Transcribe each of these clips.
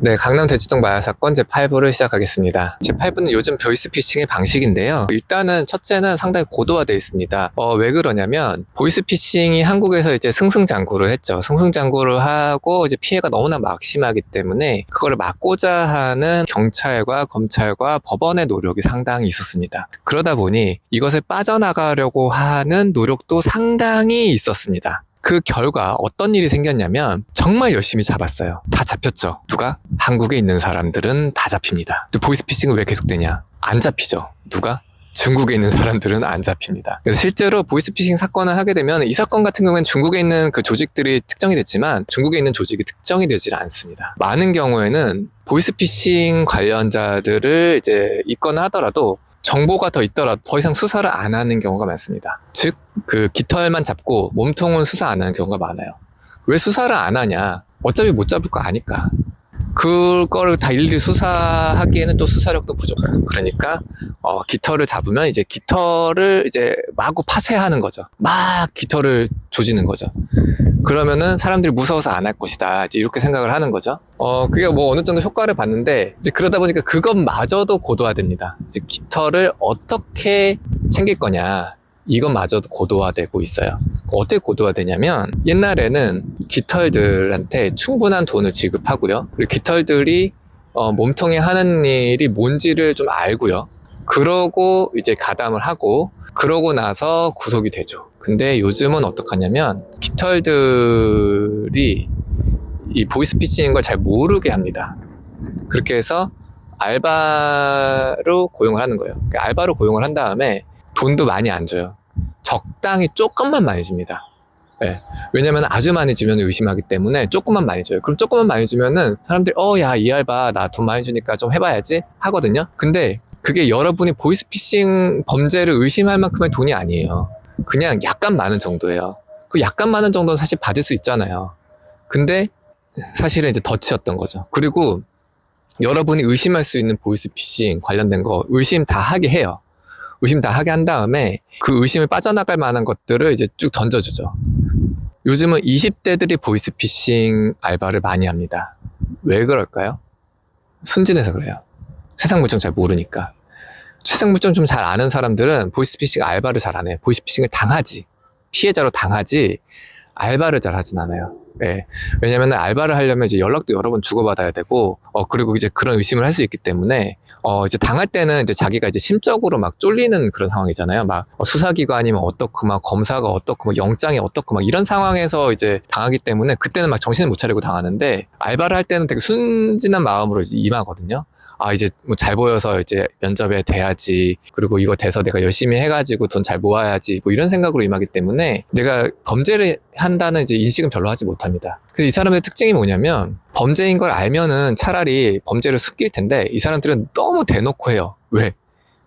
네, 강남 대치동 마약 사건 제8부를 시작하겠습니다. 제8부는 요즘 보이스피싱의 방식인데요. 일단은 첫째는 상당히 고도화되어 있습니다. 왜 그러냐면 보이스피싱이 한국에서 이제 승승장구를 했죠. 승승장구를 하고 이제 피해가 너무나 막심하기 때문에 그거를 막고자 하는 경찰과 검찰과 법원의 노력이 상당히 있었습니다. 그러다 보니 이것을 빠져나가려고 하는 노력도 상당히 있었습니다. 그 결과 어떤 일이 생겼냐면 정말 열심히 잡았어요. 다 잡혔죠. 누가? 한국에 있는 사람들은 다 잡힙니다. 보이스피싱은 왜 계속되냐? 안 잡히죠. 누가? 중국에 있는 사람들은 안 잡힙니다. 그래서 실제로 보이스피싱 사건을 하게 되면 이 사건 같은 경우에는 중국에 있는 그 조직들이 특정이 됐지만 중국에 있는 조직이 특정이 되질 않습니다. 많은 경우에는 보이스피싱 관련자들을 이제 입건을 하더라도 정보가 더 있더라도 더 이상 수사를 안 하는 경우가 많습니다. 즉, 그 깃털만 잡고 몸통은 수사 안 하는 경우가 많아요. 왜 수사를 안 하냐? 어차피 못 잡을 거 아니까. 그거를 다 일일이 수사하기에는 또 수사력도 부족해요. 그러니까 깃털을 잡으면 이제 깃털을 이제 마구 파쇄하는 거죠. 막 깃털을 조지는 거죠. 그러면은 사람들이 무서워서 안 할 것이다. 이제 이렇게 생각을 하는 거죠. 그게 뭐 어느 정도 효과를 봤는데, 이제 그러다 보니까 그것마저도 고도화됩니다. 이제 깃털을 어떻게 챙길 거냐. 이것마저도 고도화되고 있어요. 어떻게 고도화되냐면, 옛날에는 깃털들한테 충분한 돈을 지급하고요. 그리고 깃털들이 몸통에 하는 일이 뭔지를 좀 알고요. 그러고 이제 가담을 하고, 그러고 나서 구속이 되죠. 근데 요즘은 어떡하냐면 깃털들이 이 보이스피싱인 걸 잘 모르게 합니다. 그렇게 해서 알바로 고용을 하는 거예요. 알바로 고용을 한 다음에 돈도 많이 안 줘요. 적당히 조금만 많이 줍니다. 네. 왜냐면 아주 많이 주면 의심하기 때문에 조금만 많이 줘요. 그럼 조금만 많이 주면은 사람들이 야, 이 알바 나 돈 많이 주니까 좀 해봐야지 하거든요. 근데 그게 여러분이 보이스피싱 범죄를 의심할 만큼의 돈이 아니에요. 그냥 약간 많은 정도예요. 그 약간 많은 정도는 사실 받을 수 있잖아요. 근데 사실은 이제 덫이었던 거죠. 그리고 여러분이 의심할 수 있는 보이스피싱 관련된 거 의심 다 하게 해요. 의심 다 하게 한 다음에 그 의심을 빠져나갈 만한 것들을 이제 쭉 던져주죠. 요즘은 20대들이 보이스피싱 알바를 많이 합니다. 왜 그럴까요? 순진해서 그래요. 세상 물정 잘 모르니까. 세상 물정 좀 잘 아는 사람들은 보이스피싱 알바를 잘 안 해요. 보이스피싱을 당하지. 피해자로 당하지 알바를 잘 하진 않아요. 네. 왜냐면 알바를 하려면 이제 연락도 여러 번 주고받아야 되고, 그리고 이제 그런 의심을 할 수 있기 때문에, 이제 당할 때는 이제 자기가 이제 심적으로 막 쫄리는 그런 상황이잖아요. 막 수사기관이면 어떻고, 막 검사가 어떻고, 막 영장이 어떻고, 막 이런 상황에서 이제 당하기 때문에 그때는 막 정신을 못 차리고 당하는데, 알바를 할 때는 되게 순진한 마음으로 이제 임하거든요. 이제 뭐 잘 보여서 이제 면접에 돼야지. 그리고 이거 돼서 내가 열심히 해가지고 돈 잘 모아야지. 뭐 이런 생각으로 임하기 때문에 내가 범죄를 한다는 이제 인식은 별로 하지 못합니다. 근데 이 사람의 특징이 뭐냐면 범죄인 걸 알면은 차라리 범죄를 숨길 텐데 이 사람들은 너무 대놓고 해요. 왜?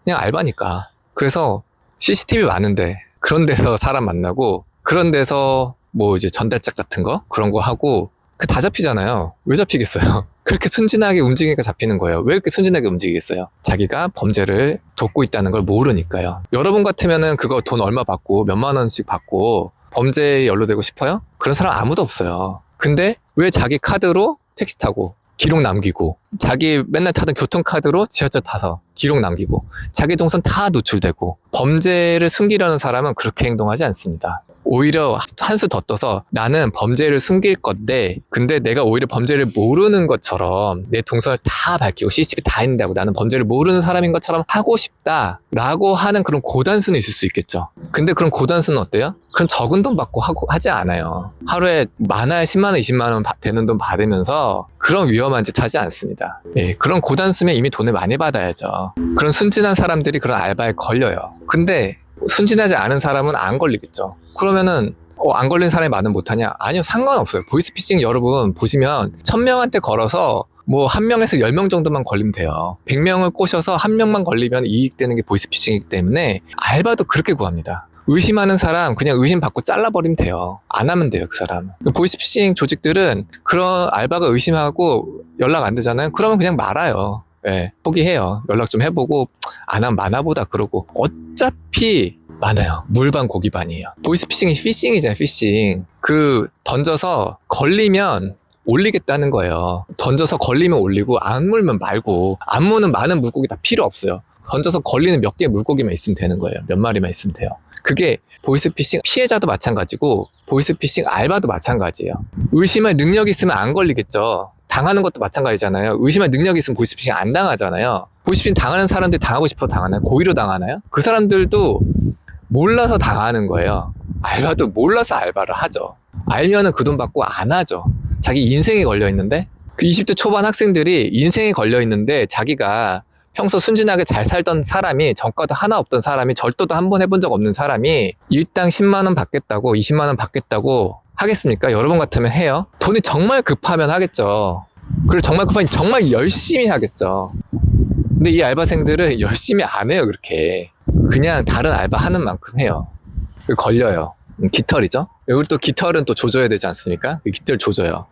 그냥 알바니까. 그래서 CCTV 많은데 그런 데서 사람 만나고 그런 데서 뭐 이제 전달짝 같은 거 그런 거 하고 다 잡히잖아요. 왜 잡히겠어요? 그렇게 순진하게 움직이니까 잡히는 거예요. 왜 이렇게 순진하게 움직이겠어요? 자기가 범죄를 돕고 있다는 걸 모르니까요. 여러분 같으면은 그거 돈 얼마 받고 몇만 원씩 받고 범죄에 연루되고 싶어요? 그런 사람 아무도 없어요. 근데 왜 자기 카드로 택시 타고 기록 남기고 자기 맨날 타던 교통카드로 지하철 타서 기록 남기고 자기 동선 다 노출되고 범죄를 숨기려는 사람은 그렇게 행동하지 않습니다. 오히려 한 수 더 떠서 나는 범죄를 숨길 건데 근데 내가 오히려 범죄를 모르는 것처럼 내 동선을 다 밝히고 CCTV 다 있는다고 나는 범죄를 모르는 사람인 것처럼 하고 싶다라고 하는 그런 고단수는 있을 수 있겠죠. 근데 그런 고단수는 어때요? 그런 적은 돈 받고 하지 않아요. 하루에 많아야 10만 원, 20만 원 되는 돈 받으면서 그런 위험한 짓 하지 않습니다. 예, 그런 고단수면 이미 돈을 많이 받아야죠. 그런 순진한 사람들이 그런 알바에 걸려요. 근데 순진하지 않은 사람은 안 걸리겠죠. 그러면은 안 걸린 사람이 많으면 못하냐? 아니요, 상관없어요. 보이스피싱 여러분 보시면 1000명한테 걸어서 뭐 1명에서 10명 정도만 걸리면 돼요. 100명을 꼬셔서 1명만 걸리면 이익되는 게 보이스피싱이기 때문에 알바도 그렇게 구합니다. 의심하는 사람 그냥 의심받고 잘라버리면 돼요. 안 하면 돼요, 그 사람. 보이스피싱 조직들은 그런 알바가 의심하고 연락 안 되잖아요. 그러면 그냥 말아요. 예, 포기해요. 연락 좀 해보고 안 하면 많아보다 그러고 어차피 많아요. 물반 고기반이에요. 보이스피싱이 피싱이잖아요. 피싱. 던져서 걸리면 올리겠다는 거예요. 던져서 걸리면 올리고 안 물면 말고. 안 무는 많은 물고기 다 필요 없어요. 던져서 걸리는 몇 개의 물고기만 있으면 되는 거예요. 몇 마리만 있으면 돼요. 그게 보이스피싱 피해자도 마찬가지고 보이스피싱 알바도 마찬가지예요. 의심할 능력이 있으면 안 걸리겠죠. 당하는 것도 마찬가지잖아요. 의심할 능력이 있으면 보이스피싱 안 당하잖아요. 보이스피싱 당하는 사람들이 당하고 싶어서 당하나요? 고의로 당하나요? 그 사람들도 몰라서 당하는 거예요. 알바도 몰라서 알바를 하죠. 알면은 그 돈 받고 안 하죠. 자기 인생이 걸려 있는데, 그 20대 초반 학생들이 인생이 걸려 있는데 자기가 평소 순진하게 잘 살던 사람이, 전과도 하나 없던 사람이, 절도도 한 번 해본 적 없는 사람이 일당 10만 원 받겠다고 20만 원 받겠다고 하겠습니까? 여러분 같으면 해요? 돈이 정말 급하면 하겠죠. 그리고 정말 급하면 정말 열심히 하겠죠. 근데 이 알바생들은 열심히 안 해요. 그렇게 그냥 다른 알바 하는 만큼 해요. 걸려요. 깃털이죠. 여기 또 깃털은 또 조져야 되지 않습니까? 그 깃털 조져요.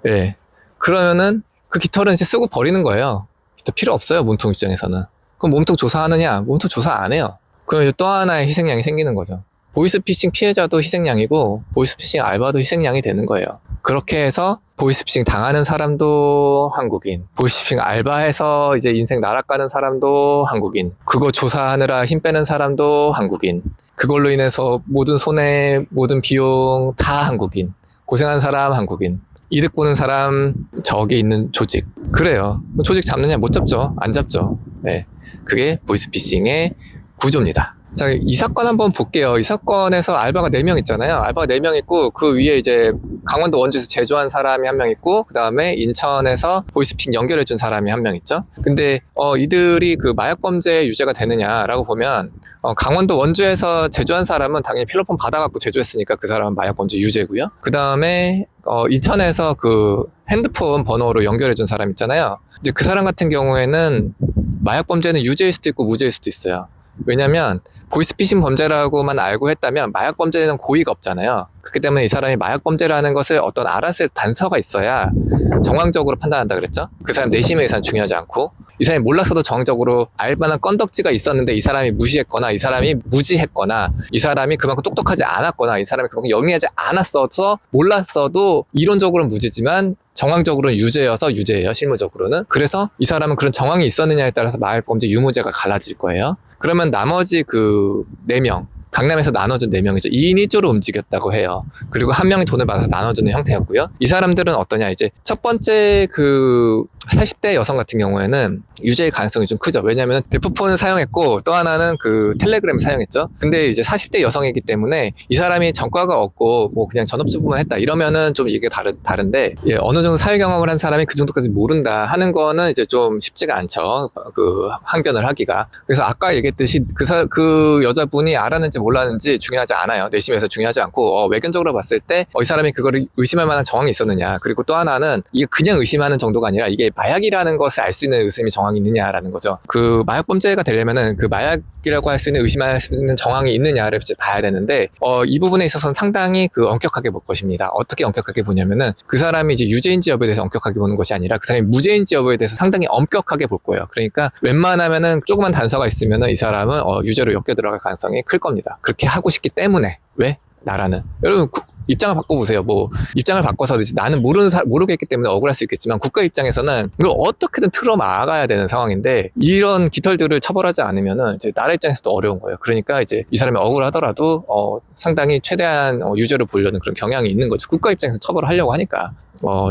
예. 그러면은 그 깃털은 이제 쓰고 버리는 거예요. 깃털 필요 없어요. 몸통 입장에서는. 그럼 몸통 조사하느냐? 몸통 조사 안 해요. 그럼 이제 또 하나의 희생양이 생기는 거죠. 보이스피싱 피해자도 희생양이고 보이스피싱 알바도 희생양이 되는 거예요. 그렇게 해서 보이스피싱 당하는 사람도 한국인, 보이스피싱 알바해서 이제 인생 날아가는 사람도 한국인, 그거 조사하느라 힘 빼는 사람도 한국인, 그걸로 인해서 모든 손해, 모든 비용 다 한국인, 고생한 사람 한국인, 이득 보는 사람 저기 있는 조직. 그래요. 조직 잡느냐? 못 잡죠. 안 잡죠. 네. 그게 보이스피싱의 구조입니다. 자, 이 사건 한번 볼게요. 이 사건에서 알바가 4명 있잖아요. 알바가 4명 있고, 그 위에 이제 강원도 원주에서 제조한 사람이 1명 있고, 그 다음에 인천에서 보이스피싱 연결해준 사람이 1명 있죠. 근데, 이들이 그 마약범죄 유죄가 되느냐라고 보면, 강원도 원주에서 제조한 사람은 당연히 필로폰 받아갖고 제조했으니까 그 사람은 마약범죄 유죄고요. 그 다음에, 인천에서 그 핸드폰 번호로 연결해준 사람 있잖아요. 이제 그 사람 같은 경우에는 마약범죄는 유죄일 수도 있고 무죄일 수도 있어요. 왜냐면 보이스피싱 범죄라고만 알고 했다면 마약범죄는 고의가 없잖아요. 그렇기 때문에 이 사람이 마약범죄라는 것을 어떤 알았을 단서가 있어야 정황적으로 판단한다 그랬죠. 그 사람 내심의 의사는 중요하지 않고, 이 사람이 몰랐어도 정황적으로 알 만한 건덕지가 있었는데 이 사람이 무시했거나, 이 사람이 무지했거나, 이 사람이 그만큼 똑똑하지 않았거나, 이 사람이 그만큼 영리하지 않았어서 몰랐어도 이론적으로는 무죄지만 정황적으로는 유죄여서 유죄예요. 실무적으로는. 그래서 이 사람은 그런 정황이 있었느냐에 따라서 마약범죄 유무죄가 갈라질 거예요. 그러면 나머지 그 4명, 강남에서 나눠준 4명이죠. 2인 1조로 움직였다고 해요. 그리고 1명이 돈을 받아서 나눠주는 형태였고요. 이 사람들은 어떠냐, 이제 첫 번째 그 40대 여성 같은 경우에는 유죄의 가능성이 좀 크죠. 왜냐하면 대포폰을 사용했고, 또 하나는 그 텔레그램을 사용했죠. 근데 이제 40대 여성이기 때문에 이 사람이 전과가 없고 뭐 그냥 전업주부만 했다 이러면은 좀 이게 다른데, 예, 어느 정도 사회 경험을 한 사람이 그 정도까지 모른다 하는 거는 이제 좀 쉽지가 않죠. 그 항변을 하기가. 그래서 아까 얘기했듯이 그 여자분이 알았는지 몰랐는지 중요하지 않아요. 내심에서 중요하지 않고, 외견적으로 봤을 때 이 사람이 그거를 의심할 만한 정황이 있었느냐. 그리고 또 하나는 이게 그냥 의심하는 정도가 아니라 이게 마약이라는 것을 알 수 있는 의심이 정황이 있느냐라는 거죠. 그 마약범죄가 되려면은 그 마약이라고 할 수 있는 의심할 수 있는 정황이 있느냐를 이제 봐야 되는데, 이 부분에 있어서는 상당히 그 엄격하게 볼 것입니다. 어떻게 엄격하게 보냐면은 그 사람이 이제 유죄인지 여부에 대해서 엄격하게 보는 것이 아니라 그 사람이 무죄인지 여부에 대해서 상당히 엄격하게 볼 거예요. 그러니까 웬만하면은 조그만 단서가 있으면은 이 사람은 유죄로 엮여 들어갈 가능성이 클 겁니다. 그렇게 하고 싶기 때문에. 왜? 나라는. 여러분, 입장을 바꿔보세요. 뭐 입장을 바꿔서 나는 모르겠기 때문에 억울할 수 있겠지만, 국가 입장에서는 이걸 어떻게든 틀어 막아야 되는 상황인데, 이런 깃털들을 처벌하지 않으면은 이제 나라 입장에서도 어려운 거예요. 그러니까 이제 이 사람이 억울하더라도 상당히 최대한 유죄를 보려는 그런 경향이 있는 거죠. 국가 입장에서 처벌을 하려고 하니까.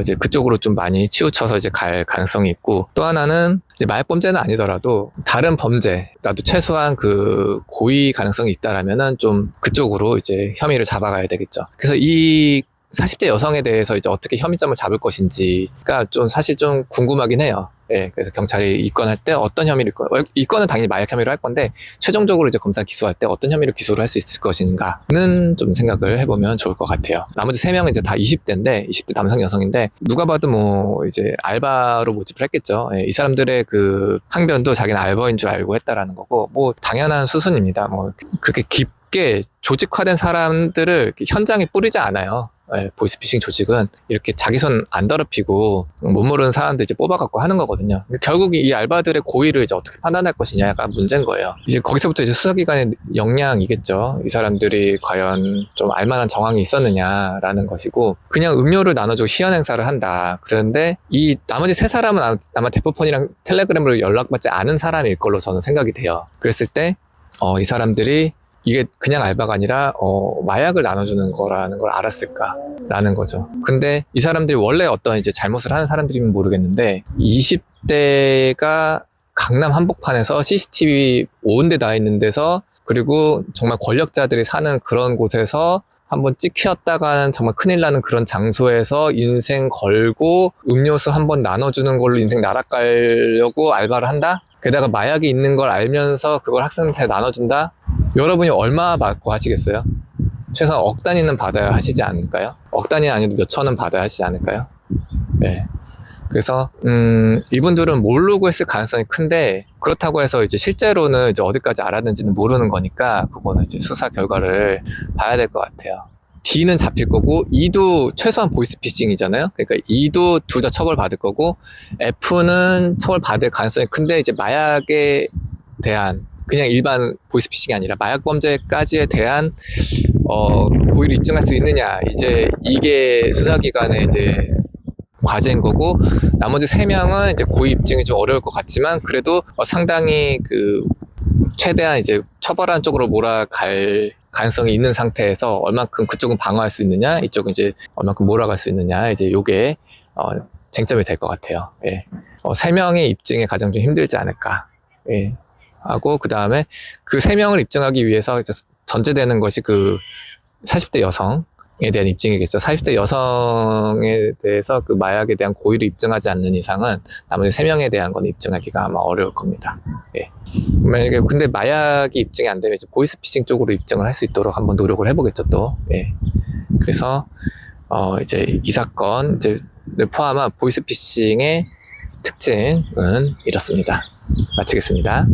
이제 그쪽으로 좀 많이 치우쳐서 이제 갈 가능성이 있고, 또 하나는 이제 마약범죄는 아니더라도 다른 범죄라도 최소한 그 고의 가능성이 있다라면은 좀 그쪽으로 이제 혐의를 잡아가야 되겠죠. 그래서 이 40대 여성에 대해서 이제 어떻게 혐의점을 잡을 것인지가 좀 사실 좀 궁금하긴 해요. 예, 그래서 경찰이 입건할 때 어떤 혐의를 입건은 당연히 마약 혐의로 할 건데, 최종적으로 이제 검사 기소할 때 어떤 혐의를 기소를 할 수 있을 것인가는 좀 생각을 해보면 좋을 것 같아요. 나머지 3명은 이제 다 20대인데 20대 남성 여성인데, 누가 봐도 뭐 이제 알바로 모집을 했겠죠. 예, 이 사람들의 그 항변도 자기는 알바인 줄 알고 했다라는 거고, 뭐 당연한 수순입니다. 뭐 그렇게 깊게 조직화된 사람들을 현장에 뿌리지 않아요. 예, 보이스피싱 조직은 이렇게 자기 손 안 더럽히고 못 모르는 사람들 이제 뽑아갖고 하는 거거든요. 결국 이 알바들의 고의를 이제 어떻게 판단할 것이냐가 문제인 거예요. 이제 거기서부터 이제 수사기관의 역량이겠죠. 이 사람들이 과연 좀 알만한 정황이 있었느냐라는 것이고, 그냥 음료를 나눠주고 시연 행사를 한다. 그런데 이 나머지 세 사람은 아마 대포폰이랑 텔레그램으로 연락받지 않은 사람일 걸로 저는 생각이 돼요. 그랬을 때 이 사람들이 이게 그냥 알바가 아니라 마약을 나눠주는 거라는 걸 알았을까라는 거죠. 근데 이 사람들이 원래 어떤 이제 잘못을 하는 사람들이면 모르겠는데 20대가 강남 한복판에서 CCTV 5군데 나 있는 데서, 그리고 정말 권력자들이 사는 그런 곳에서 한번 찍혔다가는 정말 큰일 나는 그런 장소에서 인생 걸고 음료수 한번 나눠주는 걸로 인생 날아가려고 알바를 한다? 게다가 마약이 있는 걸 알면서 그걸 학생한테 나눠준다? 여러분이 얼마 받고 하시겠어요? 최소한 억 단위는 받아야 하시지 않을까요? 억 단위 아니어도 몇 천은 받아야 하시지 않을까요? 네. 그래서 이분들은 모르고 했을 가능성이 큰데, 그렇다고 해서 이제 실제로는 이제 어디까지 알았는지는 모르는 거니까 그거는 이제 수사 결과를 봐야 될 것 같아요. D는 잡힐 거고, E도 최소한 보이스피싱이잖아요. 그러니까 E도 둘 다 처벌받을 거고, F는 처벌받을 가능성이 큰데, 이제 마약에 대한, 그냥 일반 보이스피싱이 아니라 마약 범죄까지에 대한 고의를 입증할 수 있느냐, 이제 이게 수사기관의 이제 과제인 거고, 나머지 3명은 이제 고의 입증이 좀 어려울 것 같지만 그래도 상당히 그 최대한 이제 처벌하는 쪽으로 몰아갈 가능성이 있는 상태에서 얼만큼 그쪽은 방어할 수 있느냐, 이쪽은 이제 얼만큼 몰아갈 수 있느냐, 이제 요게 쟁점이 될 것 같아요. 예. 3명의 입증이 가장 좀 힘들지 않을까. 예. 하고, 그 다음에 그 3명을 입증하기 위해서 이제 전제되는 것이 그 40대 여성에 대한 입증이겠죠. 40대 여성에 대해서 그 마약에 대한 고의를 입증하지 않는 이상은 나머지 3명에 대한 건 입증하기가 아마 어려울 겁니다. 예. 만약에 근데 마약이 입증이 안 되면 이제 보이스피싱 쪽으로 입증을 할 수 있도록 한번 노력을 해보겠죠, 또. 예. 그래서 이제 이 사건 이제 포함한 보이스피싱의 특징은 이렇습니다. 마치겠습니다.